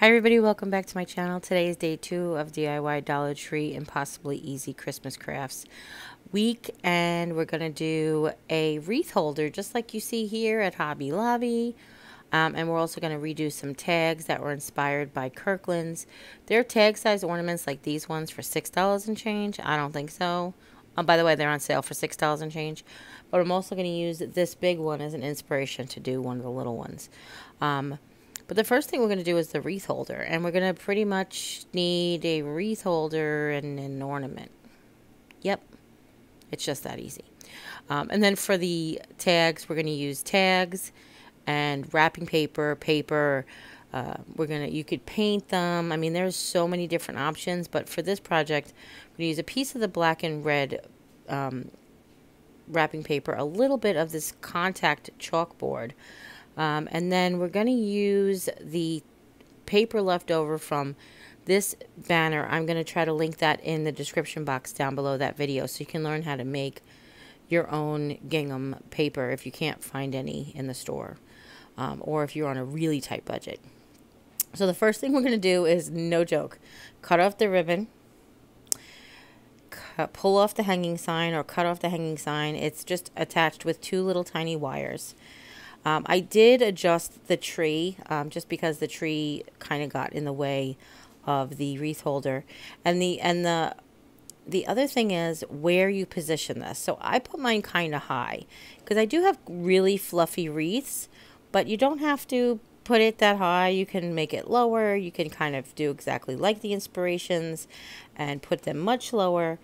Hi everybody, welcome back to my channel. Today is day 2 of DIY Dollar Tree Impossibly Easy Christmas Crafts week, and we're going to do a wreath holder just like you see here at Hobby Lobby. And we're also going to redo some tags that were inspired by Kirkland's. They're tag size ornaments like these ones for $6 and change. I don't think so. By the way, they're on sale for $6 and change. But I'm also going to use this big one as an inspiration to do one of the little ones. But the first thing we're going to do is the wreath holder. And we're going to pretty much need a wreath holder and an ornament. Yep. It's just that easy. And then for the tags, we're going to use tags and wrapping paper. You could paint them. I mean, there's so many different options. But for this project, we're going to use a piece of the black and red wrapping paper, a little bit of this contact chalkboard. And then we're going to use the paper left over from this banner. I'm going to try to link that in the description box down below that video so you can learn how to make your own gingham paper if you can't find any in the store, or if you're on a really tight budget. So the first thing we're going to do is, no joke, cut off the ribbon, pull off the hanging sign, or cut off the hanging sign. It's just attached with 2 little tiny wires. I did adjust the tree just because the tree kind of got in the way of the wreath holder. And the other thing is where you position this. So I put mine kind of high because I do have really fluffy wreaths, but you don't have to put it that high. You can make it lower. You can kind of do exactly like the inspirations and put them much lower.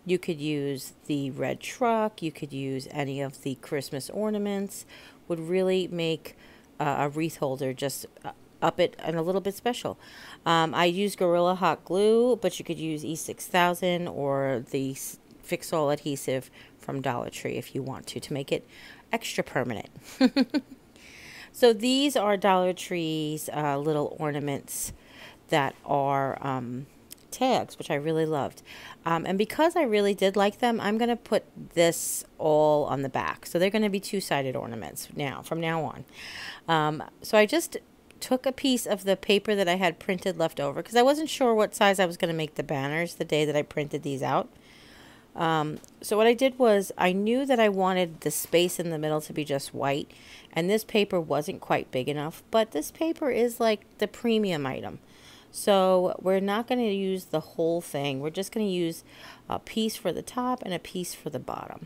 You could use the red truck. You could use any of the Christmas ornaments. Would really make a wreath holder just up it and a little bit special. I use Gorilla Hot Glue, but you could use E6000 or the Fix-All adhesive from Dollar Tree if you want to make it extra permanent. So these are Dollar Tree's little ornaments that are tags, which I really loved. And because I really did like them, I'm going to put this all on the back. So they're going to be 2-sided ornaments from now on. So I just took a piece of the paper that I had printed left over because I wasn't sure what size I was going to make the banners the day that I printed these out. So what I did was I knew that I wanted the space in the middle to be just white, and this paper wasn't quite big enough, but this paper is like the premium item. So we're not going to use the whole thing. We're just going to use a piece for the top and a piece for the bottom.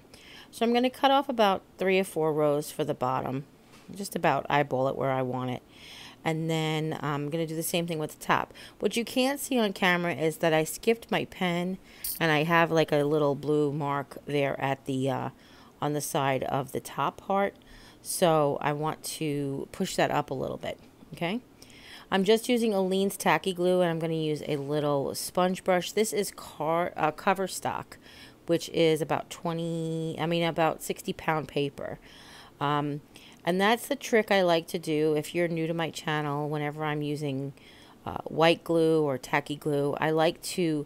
So I'm going to cut off about 3 or 4 rows for the bottom, just about eyeball it where I want it. And then I'm going to do the same thing with the top. What you can't see on camera is that I skipped my pen, and I have like a little blue mark there at the on the side of the top part. So I want to push that up a little bit. Okay. I'm just using Aleene's tacky glue, and I'm going to use a little sponge brush. This is cover stock, which is about 60-pound paper. And that's the trick I like to do if you're new to my channel. Whenever I'm using white glue or tacky glue, I like to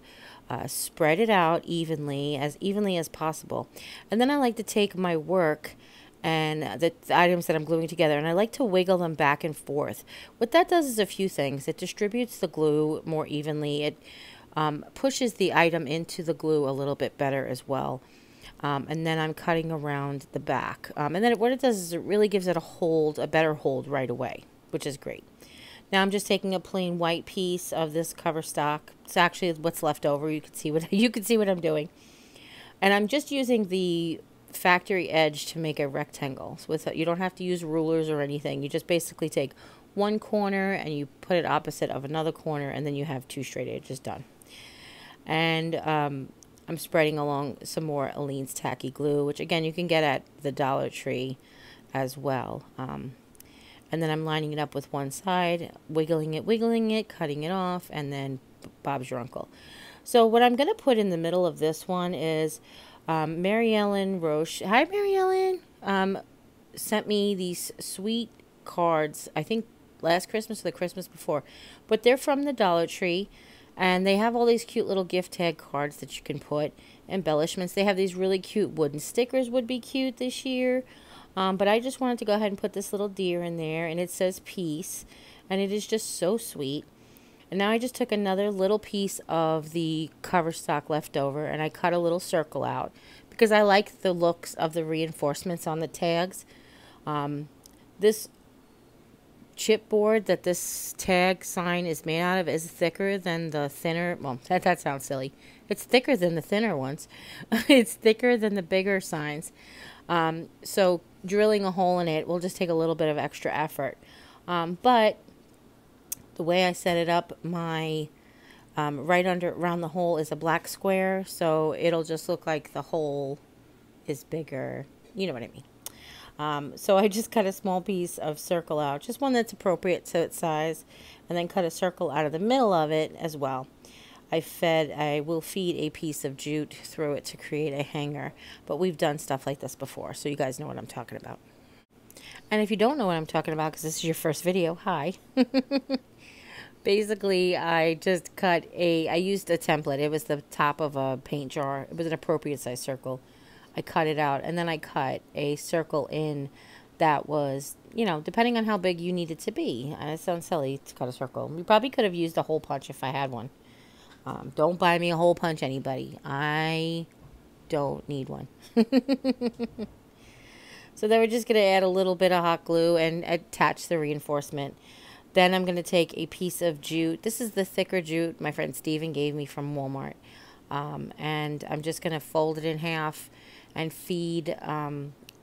spread it out evenly as possible. And then I like to take my work and the items that I'm gluing together, and I like to wiggle them back and forth. What that does is a few things. It distributes the glue more evenly. It pushes the item into the glue a little bit better as well. And then I'm cutting around the back. And then what it does is it really gives it a better hold right away, which is great. Now I'm just taking a plain white piece of this cover stock. It's actually what's left over. You can see what I'm doing. And I'm just using the factory edge to make a rectangle. So you don't have to use rulers or anything. You just basically take one corner and you put it opposite of another corner, and then you have 2 straight edges done. And I'm spreading along some more Aleene's tacky glue, which again you can get at the Dollar Tree as well. And then I'm lining it up with one side, wiggling it, cutting it off, and then Bob's your uncle. So what I'm going to put in the middle of this one is Mary Ellen Roche. Hi, Mary Ellen. Sent me these sweet cards, I think last Christmas or the Christmas before. But they're from the Dollar Tree. And they have all these cute little gift tag cards that you can put, embellishments. They have these really cute wooden stickers, would be cute this year. But I just wanted to go ahead and put this little deer in there. And it says peace. and it is just so sweet. And now I just took another little piece of the cover stock left over, and I cut a little circle out because I like the looks of the reinforcements on the tags. This chipboard that this tag sign is made out of is thicker than the thinner, well, that sounds silly. It's thicker than the thinner ones. It's thicker than the bigger signs. So drilling a hole in it will just take a little bit of extra effort. But the way I set it up, my right around the hole is a black square, so it'll just look like the hole is bigger. You know what I mean. So I just cut a small piece of circle out, just one that's appropriate to its size, and then cut a circle out of the middle of it as well. I will feed a piece of jute through it to create a hanger, but we've done stuff like this before, so you guys know what I'm talking about. And if you don't know what I'm talking about, because this is your first video, hi. Basically, I just I used a template. It was the top of a paint jar. It was an appropriate size circle. I cut it out, and then I cut a circle in that was, you know, depending on how big you need it to be. It sounds silly to cut a circle. You probably could have used a hole punch if I had one. Don't buy me a hole punch, anybody. I don't need one. So then we're just going to add a little bit of hot glue and attach the reinforcement. Then I'm going to take a piece of jute. This is the thicker jute my friend Steven gave me from Walmart. And I'm just going to fold it in half and feed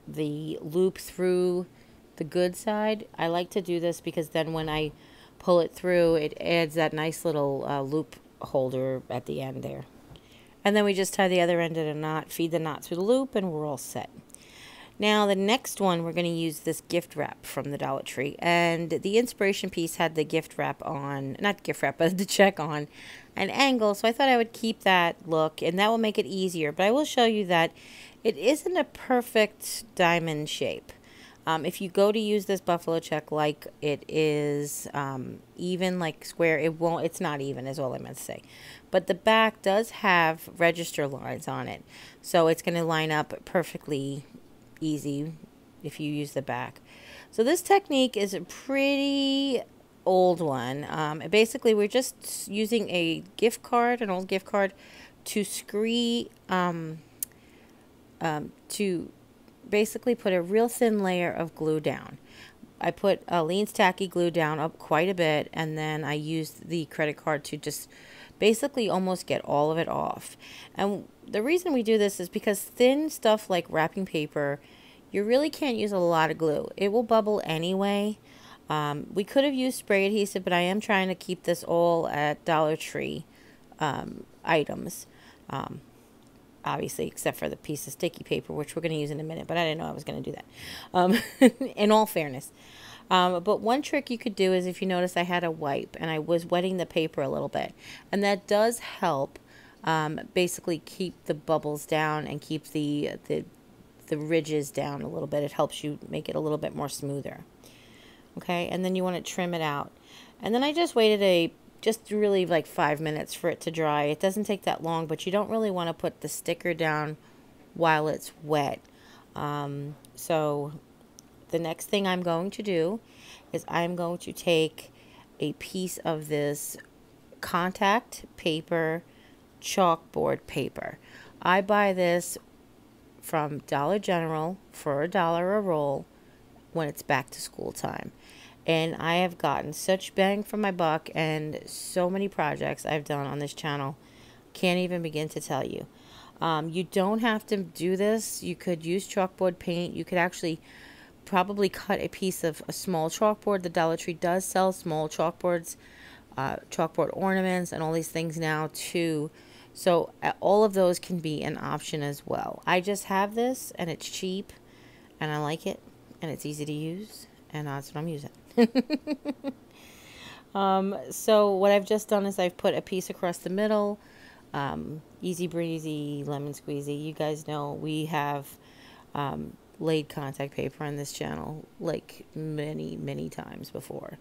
the loop through the good side. I like to do this because then when I pull it through, it adds that nice little loop holder at the end there. And then we just tie the other end of the knot, feed the knot through the loop, and we're all set. Now the next one, we're going to use this gift wrap from the Dollar Tree. And the inspiration piece had the gift wrap on, not gift wrap, but the check on an angle. So I thought I would keep that look, and that will make it easier. But I will show you that it isn't a perfect diamond shape. If you go to use this buffalo check like it is even, like square, it's not even is all I meant to say. But the back does have register lines on it. So it's going to line up perfectly easy if you use the back. So this technique is a pretty old one. Basically, we're just using a gift card, an old gift card, to to basically put a real thin layer of glue down. I put a Lean's Tacky glue down up quite a bit, and then I used the credit card to just basically almost get all of it off. And the reason we do this is because thin stuff like wrapping paper, you really can't use a lot of glue. It will bubble anyway. We could have used spray adhesive, but I am trying to keep this all at Dollar Tree items. Obviously, except for the piece of sticky paper, which we're going to use in a minute, but I didn't know I was going to do that. In all fairness. But one trick you could do is, if you notice, I had a wipe and I was wetting the paper a little bit, and that does help basically keep the bubbles down and keep the ridges down a little bit. It helps you make it a little bit more smoother. Okay, and then you want to trim it out, and then I just waited just really like 5 minutes for it to dry. It doesn't take that long, but you don't really want to put the sticker down while it's wet. So the next thing I'm going to do is I'm going to take a piece of this contact paper, chalkboard paper. I buy this from Dollar General for $1 a roll when it's back to school time. And I have gotten such bang for my buck, and so many projects I've done on this channel. Can't even begin to tell you. You don't have to do this. You could use chalkboard paint. You could actually probably cut a piece of a small chalkboard. The Dollar Tree does sell small chalkboards, chalkboard ornaments, and all these things now too. So all of those can be an option as well. I just have this, and it's cheap, and I like it, and it's easy to use, and that's what I'm using. So what I've just done is I've put a piece across the middle. Easy breezy, lemon squeezy. You guys know we have laid contact paper on this channel like many times before.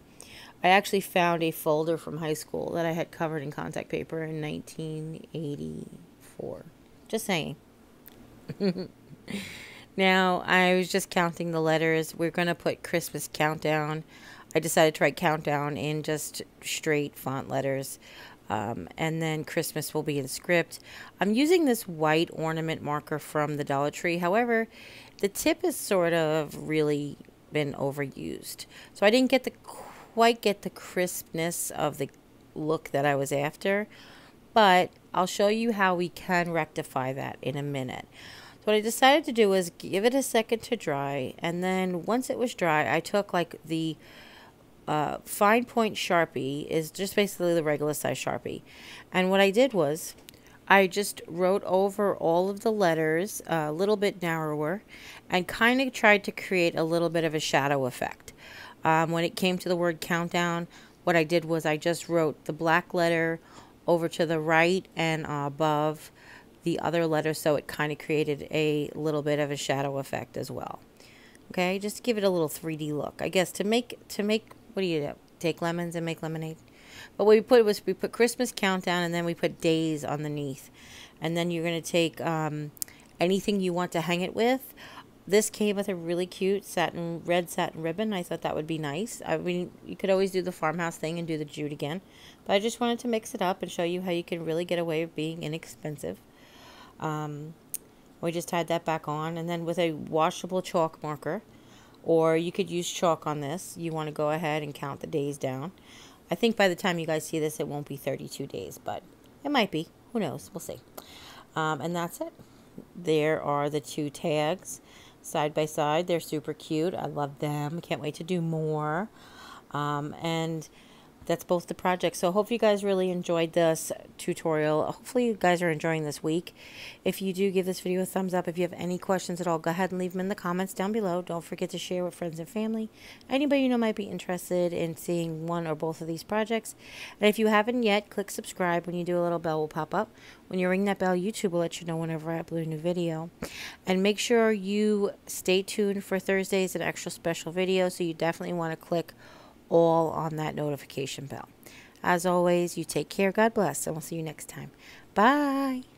I actually found a folder from high school that I had covered in contact paper in 1984. Just saying. Now, I was just counting the letters. We're going to put Christmas countdown. I decided to write countdown in just straight font letters. And then Christmas will be in script. I'm using this white ornament marker from the Dollar Tree. However, the tip has sort of really been overused. So I didn't quite get the crispness of the look that I was after. But I'll show you how we can rectify that in a minute. So what I decided to do was give it a second to dry. And then once it was dry, I took like the fine point Sharpie, is just basically the regular size Sharpie. And what I did was I just wrote over all of the letters a little bit narrower and kind of tried to create a little bit of a shadow effect. When it came to the word countdown, what I did was I just wrote the black letter over to the right and above the other letter, so it kind of created a little bit of a shadow effect as well. Okay, just to give it a little 3D look. I guess to make what do you do? Take lemons and make lemonade. But what we put Christmas countdown, and then we put days underneath. And then you're going to take anything you want to hang it with. This came with a really cute red satin ribbon. I thought that would be nice. I mean, you could always do the farmhouse thing and do the jute again. But I just wanted to mix it up and show you how you can really get away with being inexpensive. We just tied that back on. And then with a washable chalk marker, or you could use chalk on this. You want to go ahead and count the days down. I think by the time you guys see this, it won't be 32 days, but it might be. Who knows? We'll see. And that's it. There are the two tags side by side. They're super cute. I love them. Can't wait to do more. And that's both the projects. So I hope you guys really enjoyed this tutorial. Hopefully you guys are enjoying this week. If you do, give this video a thumbs up. If you have any questions at all, go ahead and leave them in the comments down below. Don't forget to share with friends and family. Anybody you know might be interested in seeing one or both of these projects. And if you haven't yet, click subscribe. When you do, a little bell will pop up. When you ring that bell, YouTube will let you know whenever I upload a new video. And make sure you stay tuned for Thursday's an extra special video. So you definitely want to click all on that notification bell. As always, you take care, God bless, and we'll see you next time. Bye.